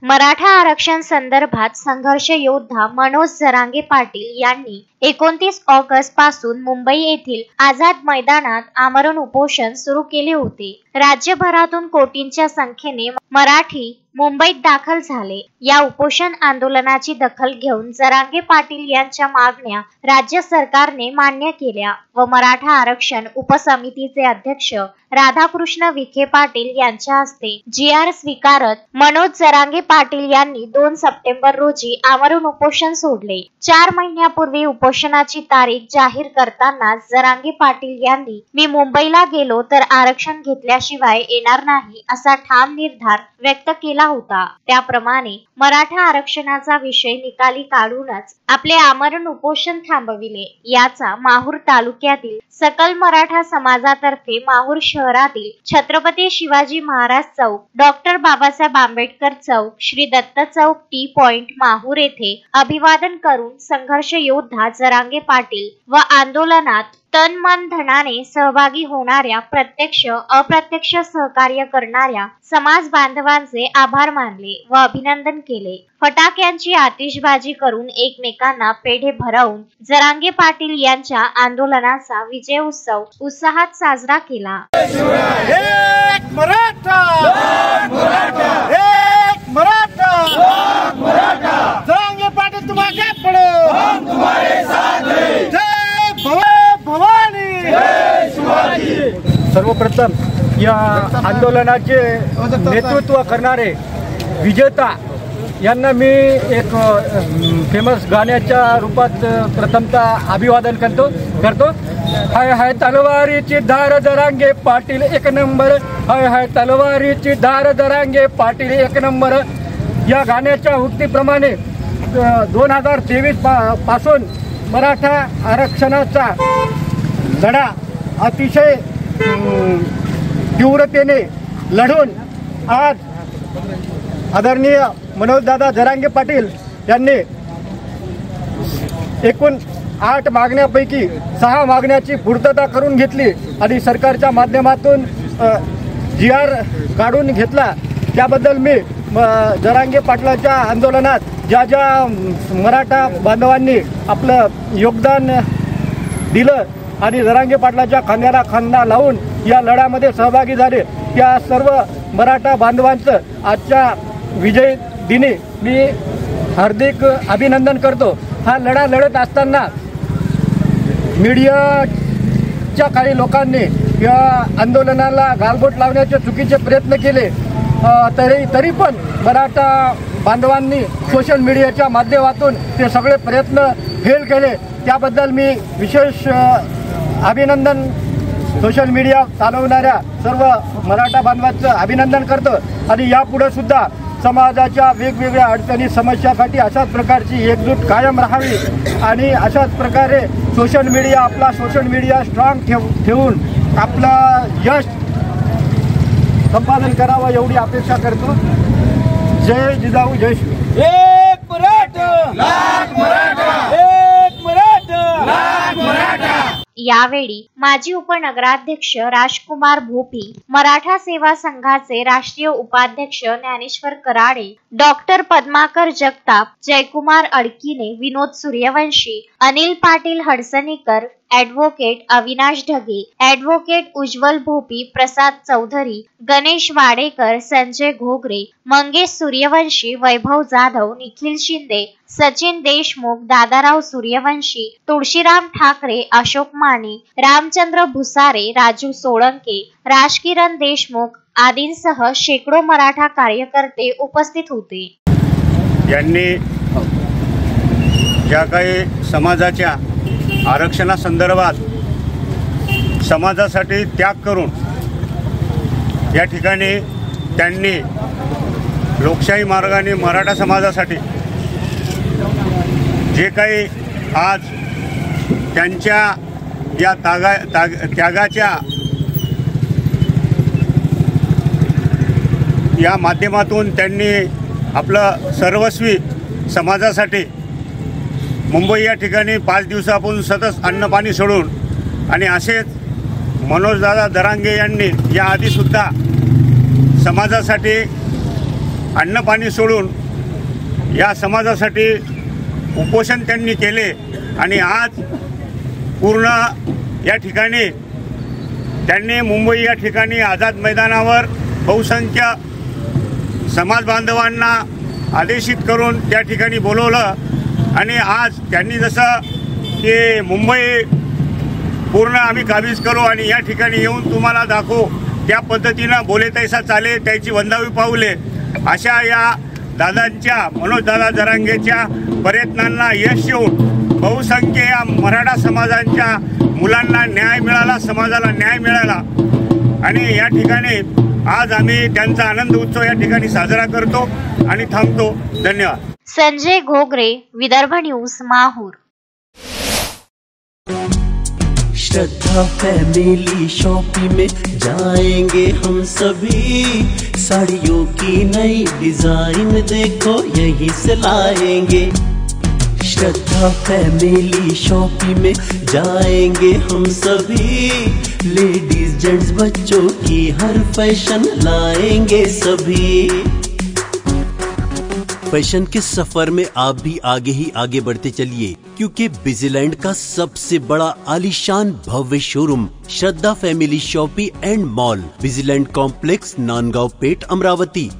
मराठा आरक्षण संदर्भात संघर्ष योद्धा मनोज जरांगे पाटील यांनी 29 ऑगस्ट पासून मुंबई येथील आझाद मैदानात आमरण उपोषण सुरू केले होते। राज्यभरातून कोटींच्या संख्येने मराठी मुंबईत दाखल झाले। या उपोषण आंदोलनाची दखल घेऊन जरांगे पाटील यांच्या मागण्या राज्य सरकारने मान्य केल्या व मराठा आरक्षण उपसमितीचे अध्यक्ष राधाकृष्ण विखे पाटील यांच्या हस्ते GR स्वीकारत मनोज जरांगे पाटील यांनी 2 सप्टेंबर रोजी आमरण उपोषण सोडले। 4 महिन्यापूर्वी उपोषणाची तारीख जाहीर करताना जरांगे पाटील यांनी मी मुंबईला गेलो तर आरक्षण घेतल्याशिवाय येणार नाही असा ठाम निर्धार व्यक्त केला होता। त्याप्रमाणे मराठा आरक्षणाचा विषय निकाली काढूनच आपले आमरण उपोषण थांबविले। याचा माहूर तालुक्यातील सकल मराठा समाजातर्फे माहूर शहरातील छत्रपती शिवाजी महाराज चौक, डॉक्टर बाबासाहेब आंबेडकर चौक, श्री दत्त चौक, टी पॉइंट माहूर येथे अभिवादन करून संघर्ष योद्धा जरांगे पाटील व आंदोलनात तन मन धनाने सहभागी होणाऱ्या प्रत्यक्ष अप्रत्यक्ष सहकार्य करणाऱ्या समाज बांधवांचे आभार मानले व अभिनंदन केले। फटाक्यांची आतिषबाजी करून एकमेकांना पेढे भरवून जरांगे पाटील यांच्या आंदोलनाचा विजय उत्सव उत्साहात साजरा केला। एक मराठा, एक मराठा, जरांगे पाटील तुम आगे बढ़ो, हम तुम्हारे साथ हैं। जय भवानी, जय शिवाजी। सर्वप्रथम या आंदोलनाचे नेतृत्व करणारे विजेता यांना मी एक फेमस गाण्याच्या रूपात प्रथमतः अभिवादन करतो। हाय हाय तलवारीची धार जरांगे पाटील एक नंबर, हाय हाय तलवारीची धार जरांगे पाटील एक नंबर या गाण्याच्या उक्तीप्रमाणे 2023 पासून मराठा आरक्षणाचा लढा अतिशय तीव्रतेने लढून आज आदरणीय मनोजदादा जरांगे पाटील यांनी एकूण 8 मागण्यापैकी 6 मागण्याची पूर्तता करून घेतली आणि सरकारच्या माध्यमातून GR काढून घेतला। त्याबद्दल मी जरांगे पाटलाच्या आंदोलनात ज्या ज्या मराठा बांधवांनी आपलं योगदान दिलं आणि जरांगे पाटलाच्या खांद्याला खांदा लावून या लढ्यामध्ये सहभागी झाले त्या सर्व मराठा बांधवांचं आजच्या विजय दिनी मी हार्दिक अभिनंदन करतो। हा लढा लढत असताना मीडियाच्या काही लोकांनी या आंदोलनाला गालबोट लावण्याचे चुकीचे प्रयत्न केले, तरी पण मराठा बांधवांनी सोशल मीडियाच्या माध्यमातून ते सगळे प्रयत्न फेल केले। त्याबद्दल मी विशेष अभिनंदन सोशल मीडिया चालवणाऱ्या सर्व मराठा बांधवांचं अभिनंदन करतो आणि यापुढे सुद्धा समाजाच्या वेगवेगळ्या अडचणी समस्यासाठी अशाच प्रकारची एकजूट कायम राहावी आणि अशाच प्रकारे सोशल मीडिया स्ट्रॉंग ठेवून आपला यश संपादन करावं एवढी अपेक्षा करतो। जय जिजाऊ, जय श्री। एक मराठा, लाख मराठा, एक मराठा, लाख मराठा। यावेळी माजी उपनगराध्यक्ष राजकुमार भोपी, मराठा सेवा संघाचे राष्ट्रीय उपाध्यक्ष ज्ञानेश्वर कराडे, डॉक्टर पद्माकर जगताप, जयकुमार अडकीने, विनोद सूर्यवंशी, अनिल पाटील हडसणीकर, ॲडव्होकेट अविनाश ढगे, ॲडव्होकेट उज्ज्वल भोपी, प्रसाद चौधरी, गणेश वाडेकर, संजय घोगरे, मंगेश सूर्यवंशी, वैभव जाधव, निखिल शिंदे, सचिन देशमुख, दादाराव सूर्यवंशी, तुळशीराम ठाकरे, अशोक माने, रामचंद्र भुसारे, राजू सोळंके, राजकिरण देशमुख आदींसह शेकडो मराठा कार्यकर्ते उपस्थित होते। यांनी ज्या काही समाजाच्या आरक्षणासंदर्भात समाजासाठी त्याग करून या ठिकाणी त्यांनी लोकशाही मार्गाने मराठा समाजासाठी जे काही आज त्यांच्या या त्यागाच्या या माध्यमातून त्यांनी आपलं सर्वस्वी समाजासाठी मुंबई या ठिकाणी 5 दिवसापासून सतत अन्नपाणी सोडून आणि असेच मनोजदादा जरांगे यांनी याआधीसुद्धा समाजासाठी अन्न पाणी सोडून या समाजासाठी उपोषण त्यांनी केले आणि आज पूर्ण या ठिकाणी त्यांनी मुंबई या ठिकाणी आझाद मैदानावर बहुसंख्य समाज बांधवांना आदेशित करून त्या ठिकाणी बोलवलं आणि आज त्यांनी जसं की मुंबई पूर्ण आम्ही काबीज करू आणि या ठिकाणी येऊन तुम्हाला दाखवू त्या पद्धतीनं बोले तैसा चाले त्याची वंदावी पाऊले अशा या दादांच्या मनोजदादा जरांगेच्या प्रयत्नांना यश येऊन बहुसंख्य या मराठा समाजांच्या मुलांना न्याय मिळाला, समाजाला न्याय मिळाला आणि या ठिकाणी आज आम्ही त्यांचा आनंद उत्सव या ठिकाणी साजरा करतो आणि थांबतो. धन्यवाद. संजय घोगरे, विदर्भ न्यूज, माहूर. श्रद्धा फैमिली शॉपिंग में जाएंगे हम सभी, साड़ियों की नई डिजाइन देखो यहीं से लाएंगे. श्रद्धा फैमिली शॉपिंग में जाएंगे हम सभी, लेडीज जेंट्स बच्चों की हर फैशन लाएंगे सभी. फैशन के सफर में आप भी आगे ही आगे बढ़ते चलिए, क्योंकि बिजीलैंड का सबसे बड़ा आलीशान भव्य showroom Shraddha family shopping and mall, Busyland complex, Nandgaon Peth, Amravati.